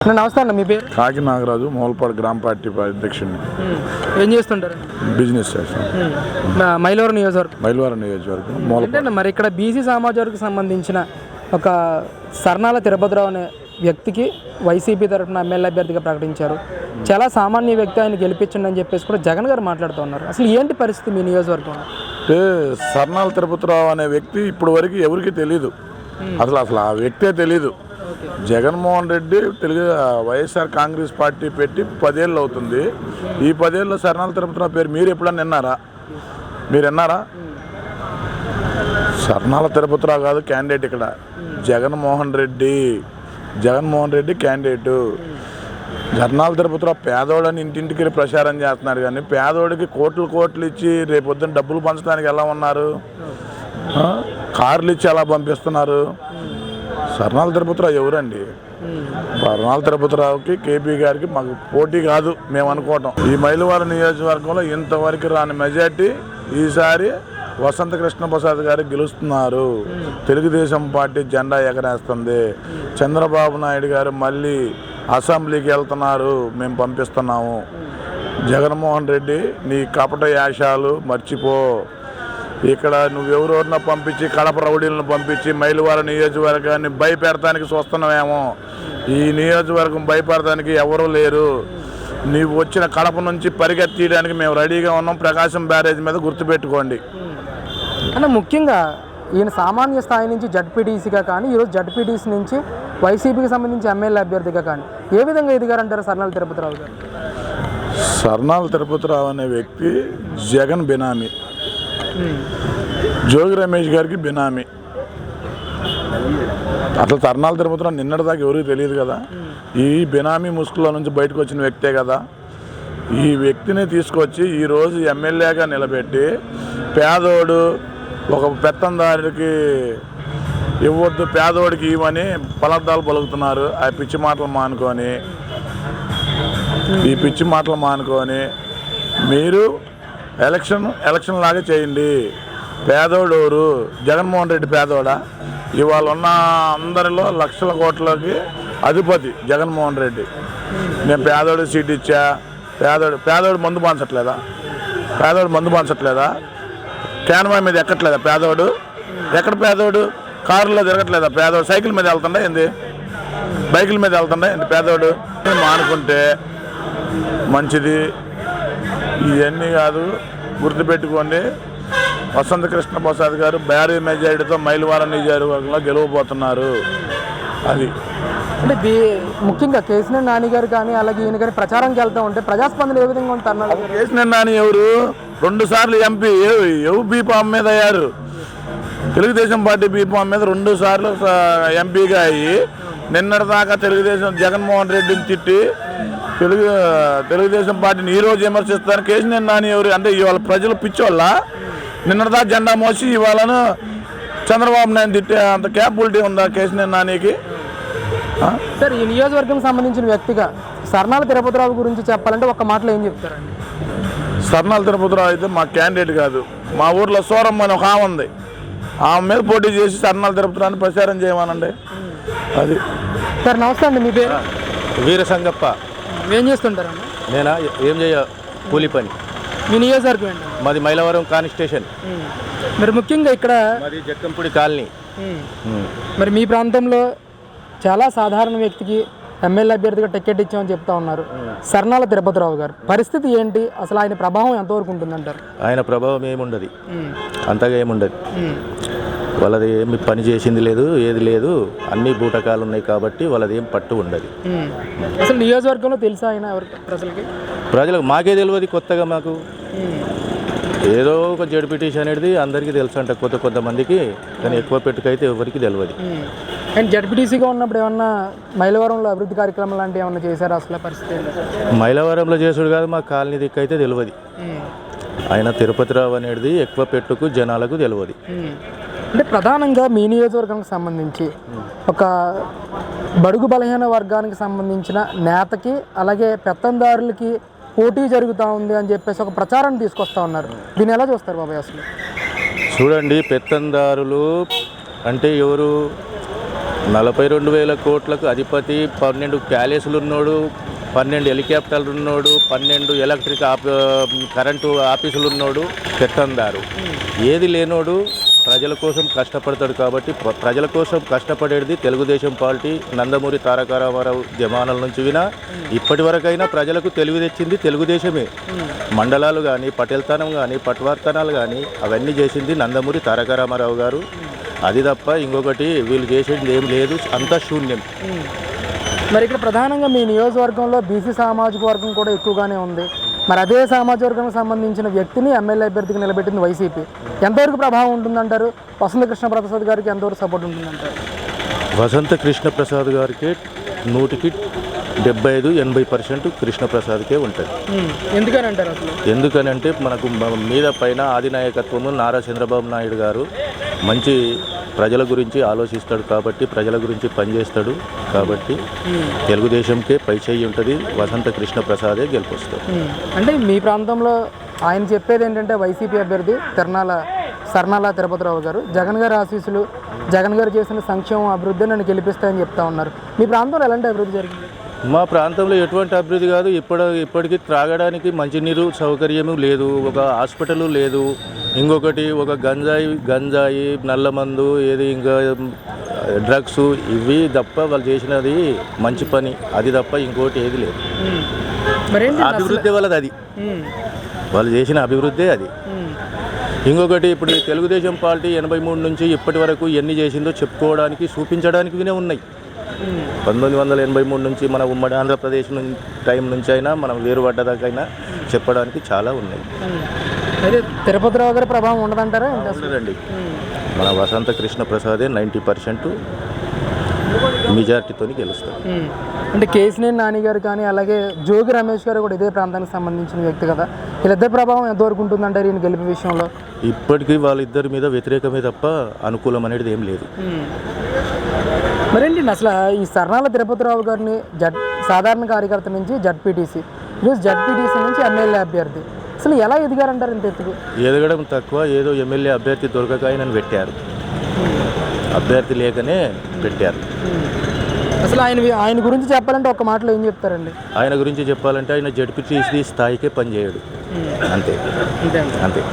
నమస్తే అన్న, మీ పేరు? కాకి నాగరాజు, మూలపాడు గ్రామ పార్టీ అధ్యక్షుడిని. ఏం చేస్తుంటారు? బిజినెస్ చేస్తాను. మైలవరం నియోజకవర్గం ఏంటంటే మరి ఇక్కడ బీసీ సమాజానికి సంబంధించిన ఒక సర్నాల తిరుపతిరావు అనే వ్యక్తికి వైసీపీ తరఫున ఎమ్మెల్యే అభ్యర్థిగా ప్రకటించారు. చాలా సామాన్య వ్యక్తి, ఆయన గెలిపించండి అని చెప్పేసి కూడా జగన్ గారు మాట్లాడుతూ ఉన్నారు. అసలు ఏంటి పరిస్థితి మీ నియోజకవర్గంలో? అంటే సర్నాల తిరుపతిరావు అనే వ్యక్తి ఇప్పుడు వరకు ఎవరికి తెలియదు. అసలు ఆ వ్యక్తే తెలీదు. జగన్మోహన్ రెడ్డి వైఎస్ఆర్ కాంగ్రెస్ పార్టీ పెట్టి 10 ఏళ్ళు అవుతుంది. ఈ 10 ఏళ్ళలో సర్నాల తిరుపతిరావు పేరు మీరు ఎప్పుడన్నా విన్నారా? సర్నాల తిరుపతిరావు కాదు క్యాండిడేట్ ఇక్కడ. జగన్మోహన్ రెడ్డి క్యాండిడేటు. సర్నాల తిరుపతిరావు పేదోడని ఇంటింటికి ప్రచారం చేస్తున్నారు, కానీ పేదోడికి కోట్లు ఇచ్చి రేపొద్దున డబ్బులు పంచడానికి ఎలా ఉన్నారు? కార్లు ఇచ్చి ఎలా పంపిస్తున్నారు? సర్నాల తిరుపతిరావు ఎవరండి? సర్నాల తిరుపతిరావుకి కేపీ గారికి మాకు పోటీ కాదు మేము అనుకోవటం. ఈ మైలవరం నియోజకవర్గంలో ఇంతవరకు రాని మెజార్టీ ఈసారి వసంత కృష్ణ ప్రసాద్ గారు గెలుస్తున్నారు. తెలుగుదేశం పార్టీ జెండా ఎగరేస్తుంది. చంద్రబాబు నాయుడు గారు మళ్ళీ అసెంబ్లీకి వెళ్తున్నారు, మేము పంపిస్తున్నాము. జగన్మోహన్ రెడ్డి నీ కపట యాశాలు మర్చిపో. ఇక్కడ నువ్వెవరెవరినో పంపించి కడప రౌడీలను పంపించి మైలవరం నియోజకవర్గాన్ని భయపెడతానికి చూస్తున్నామేమో. ఈ నియోజకవర్గం భయపెడతానికి ఎవరూ లేరు. నీవు వచ్చిన కడప నుంచి పరిగెత్తీయడానికి మేము రెడీగా ఉన్నాం. ప్రకాశం బ్యారేజ్ మీద గుర్తుపెట్టుకోండి. అంటే ముఖ్యంగా ఈయన సామాన్య స్థాయి నుంచి జడ్పీటీసీగా కానీ, ఈరోజు జడ్పీటీసీ నుంచి వైసీపీకి సంబంధించి ఎమ్మెల్యే అభ్యర్థిగా కానీ ఏ విధంగా ఎదిగారంటారు సర్నాల తిరుపతిరావు గారు? సర్నాల తిరుపతిరావు అనే వ్యక్తి జగన్ బినామీ, జోగి రమేష్ గారికి బినామీ. అసలు సర్నాల తిరుపతిరావు నిన్నటిదాకా ఎవరికి తెలియదు కదా. ఈ బినామీ ముసుగులో నుంచి బయటకు వచ్చిన వ్యక్తే కదా. ఈ వ్యక్తిని తీసుకొచ్చి ఈరోజు ఎమ్మెల్యేగా నిలబెట్టి పేదోడు ఒక పెత్తందారికి ఇవ్వద్దు, పేదోడికి ఇవ్వని పదార్థాలు పలుకుతున్నారు. ఆ పిచ్చి మాటలు మానుకొని మీరు ఎలక్షన్ లాగా చేయండి. పేదోడు ఎవరు? జగన్మోహన్ రెడ్డి పేదోడా? ఇవాళ ఉన్న అందరిలో లక్షల కోట్లకి అధిపతి జగన్మోహన్ రెడ్డి. నేను పేదోడు సీట్ ఇచ్చా. పేదోడు మందు పంచట్లేదా? క్యాన్వాయ్ మీద ఎక్కట్లేదా పేదోడు? ఎక్కడ పేదోడు? కారులో తిరగట్లేదా పేదోడు? సైకిల్ మీద వెళ్తుండే ఏంది? బైకుల మీద వెళ్తుండే ఏంటి పేదోడు? మానుకుంటే మంచిది. ఇవన్నీ కాదు, గుర్తుపెట్టుకోండి. వసంత కృష్ణ ప్రసాద్ గారు భారీ మెజారిటీతో మైలవరం నియోజకవర్గంలో గెలవబోతున్నారు. అది అంటే ముఖ్యంగా కేసీఆర్ నాని గారు కానీ అలాగే ఈయన కానీ ప్రచారంకి వెళ్తూ ఉంటే ప్రజాస్పందన ఏ విధంగా ఉంటారు? కేసీఆర్ నాని ఎవరు? 2 సార్లు ఎంపీ. బీఫామ్ మీద అయ్యారు. తెలుగుదేశం పార్టీ బీఫామ్ మీద 2 సార్లు ఎంపీగా అయ్యి నిన్నటిదాకా జగన్మోహన్ రెడ్డిని తిట్టి తెలుగుదేశం పార్టీని ఈరోజు విమర్శిస్తారు. కేసీఆర్ నాని ఎవరు అంటే ఇవాళ ప్రజలు పిచ్చోళ్ళ? నిన్నటిదాకా జెండా మోసి ఇవాళను చంద్రబాబు నాయుడు తిట్టే అంత క్యాపబిలిటీ ఉందా కేసీఆర్ నానికి? సార్, ఈ నియోజకవర్గం సంబంధించిన వ్యక్తిగా సర్నాల తిరుపతిరావు గురించి చెప్పాలంటే ఒక్క మాటలో ఏం చెప్తారండి? సర్నాల తిరుపతిరావు అయితే మా క్యాండిడేట్ కాదు. మా ఊర్లో సూరమ్మ అని ఒక ఆమె ఉంది. ఆమె మీద పోటీ చేసి సర్నాల తిరుపతిరావుని ప్రచారం చేయమనండి. అది. సార్ నమస్తే అండి, మీ పేరు? వీరసంగప్ప. ఏం చేస్తుంటారండి? నేనా ఏం చేయ కూలి పని. మీ నియోజకవర్గం ఏంటి? మాది మైలవరం కాన్స్టిట్యూషన్. మరి ముఖ్యంగా ఇక్కడ మాది జక్కంపూడి కాలనీ. మరి మీ ప్రాంతంలో చాలా సాధారణ వ్యక్తికి ఎమ్మెల్యే అభ్యర్థిగా టికెట్ ఇచ్చామని చెప్తా ఉన్నారు సర్నాల తిరుపతిరావు గారు. పరిస్థితి ఏంటి? అసలు ఆయన ప్రభావం ఎంతవరకు ఉంటుందంటారు? ఆయన ప్రభావం ఏముండదు, అంతగా ఏముండదు. వాళ్ళది ఏమి పని చేసింది లేదు, ఏది లేదు, అన్ని బూటకాలు ఉన్నాయి కాబట్టి వాళ్ళది ఏం పట్టు ఉండదు. అసలు నియోజకవర్గంలో తెలుసా ఆయన ప్రజలకు? మాకే తెలియదు, కొత్తగా మాకు ఏదో ఒక జడ్పీటీసీ అనేది అందరికీ తెలుసు అంట, కొంతమందికి, కానీ ఎక్కువ పెట్టుకైతే ఎవరికి తెలియదు. అండ్ జడ్పీటీసీగా ఉన్నప్పుడు ఏమన్నా మైలవరంలో అభివృద్ధి కార్యక్రమం లాంటివి ఏమన్నా చేశారా? అసలు పరిస్థితి మైలవరంలో చేసుడు కాదు, మా కాలనీ దిక్కైతే తెలియదు. ఆయన తిరుపతిరావు అనేది ఎక్కువ పెట్టుకు జనాలకు తెలియదు. అంటే ప్రధానంగా మీ నియోజకవర్గానికి సంబంధించి ఒక బడుగు బలహీన వర్గానికి సంబంధించిన నేతకి అలాగే పెత్తందారులకి పోటీ జరుగుతూ ఉంది అని చెప్పేసి ఒక ప్రచారాన్ని తీసుకొస్తా ఉన్నారు. దీన్ని ఎలా చూస్తారు బాబాయ్? అసలు చూడండి, పెత్తందారులు అంటే ఎవరు? 42,000 కోట్లకు అధిపతి, 12 ప్యాలెస్లు ఉన్నాడు, 12 హెలికాప్టర్లు ఉన్నాడు, 12 ఎలక్ట్రిక్ కరెంటు ఆఫీసులు ఉన్నాడు పెత్తందారు. ఏది లేనోడు ప్రజల కోసం కష్టపడతాడు. కాబట్టి ప్రజల కోసం కష్టపడేది తెలుగుదేశం పార్టీ. నందమూరి తారక రామారావు జమానాల నుంచి వినా ఇప్పటి వరకైనా ప్రజలకు తెలివి తెచ్చింది తెలుగుదేశమే. మండలాలు కానీ, పటేల్తనం కానీ, పట్వార్తనాలు కానీ అవన్నీ చేసింది నందమూరి తారక రామారావు గారు. అది తప్ప ఇంకొకటి వీళ్ళు చేసేది ఏం లేదు, అంతా శూన్యం. మరి ఇక్కడ ప్రధానంగా మీ నియోజకవర్గంలో బీసీ సామాజిక వర్గం కూడా ఎక్కువగానే ఉంది. మరి అదే సామాజిక వర్గానికి సంబంధించిన వ్యక్తిని ఎమ్మెల్యే అభ్యర్థికి నిలబెట్టింది వైసీపీ. ఎంతవరకు ప్రభావం ఉంటుందంటారు? వసంత కృష్ణ ప్రసాద్ గారికి ఎంతవరకు సపోర్ట్ ఉంటుందంటారు? వసంత కృష్ణ ప్రసాద్ గారికి 100కి 75-80% కృష్ణప్రసాద్కే ఉంటుంది. ఎందుకని అంటారు అసలు? ఎందుకనంటే మనకు మీద పైన ఆదినాయకత్వము నారా చంద్రబాబు నాయుడు గారు మంచి ప్రజల గురించి ఆలోచిస్తాడు కాబట్టి, ప్రజల గురించి పనిచేస్తాడు కాబట్టి తెలుగుదేశంకే పై చేయి ఉంటుంది. వసంత కృష్ణ ప్రసాదే గెలుపొస్తాడు. అంటే మీ ప్రాంతంలో ఆయన చెప్పేది ఏంటంటే వైసీపీ అభ్యర్థి సర్నాల తిరుపతిరావు గారు జగన్ గారి ఆశీస్సులు, జగన్ గారు చేసిన సంక్షేమ అభివృద్ధి నన్ను గెలిపిస్తాయని చెప్తా ఉన్నారు. మీ ప్రాంతంలో ఎలాంటి అభివృద్ధి జరిగింది? మా ప్రాంతంలో ఎటువంటి అభివృద్ధి కాదు. ఇప్పటికీ త్రాగడానికి మంచినీరు సౌకర్యము లేదు, ఒక హాస్పిటల్ లేదు, ఇంకొకటి ఒక గంజాయి నల్లమందు ఏది ఇంకా డ్రగ్స్ ఇవి తప్ప వాళ్ళు చేసినది మంచి పని, అది తప్ప ఇంకోటి ఏది లేదు. అభివృద్ధి వాళ్ళది అది, వాళ్ళు చేసిన అభివృద్ధే అది. ఇంకొకటి ఇప్పుడు తెలుగుదేశం పార్టీ 83 నుంచి ఇప్పటి వరకు ఎన్ని చేసిందో చెప్పుకోవడానికి చూపించడానికి ఉన్నాయి. 1983 నుంచి మన ఉమ్మడి ఆంధ్రప్రదేశ్ టైం నుంచి అయినా మనం వేరుపడ్డదాకైనా చెప్పడానికి చాలా ఉన్నాయి. అయితే తిరుపతిరావు గారి ప్రభావం ఉండదంటారా? ఉండదండి. మన వసంత కృష్ణ ప్రసాదే 90% మెజార్టీతో గెలుస్తారు. అంటే కేసినేని నాని గారు కానీ అలాగే జోగి రమేష్ గారు కూడా ఇదే ప్రాంతానికి సంబంధించిన వ్యక్తి కదా, వీళ్ళిద్దరి ప్రభావం ఎంతవరకు ఉంటుందంటారు ఈయన గెలుపు విషయంలో? ఇప్పటికీ వాళ్ళిద్దరి మీద వ్యతిరేకమే తప్ప అనుకూలం అనేది ఏం లేదు. మరేంటి అసలు ఈ సర్నాల తిరుపతిరావు గారిని సాధారణ కార్యకర్త నుంచి జడ్పీటీసీ, ఈరోజు జడ్పీటీసీ నుంచి ఎమ్మెల్యే అభ్యర్థి, అసలు ఎలా ఎదిగారంటారు ఇంత ఎత్తుకు? ఎదగడం తక్కువ, ఏదో ఎమ్మెల్యే అభ్యర్థి దొరకక ఆయనను పెట్టారు, అభ్యర్థి లేకనే పెట్టారు. అసలు ఆయన గురించి చెప్పాలంటే ఒక్క మాటలో ఏం చెప్తారండి? ఆయన గురించి చెప్పాలంటే ఆయన జడ్పీటీసీ స్థాయికే పనిచేయడు, అంతే అంతే.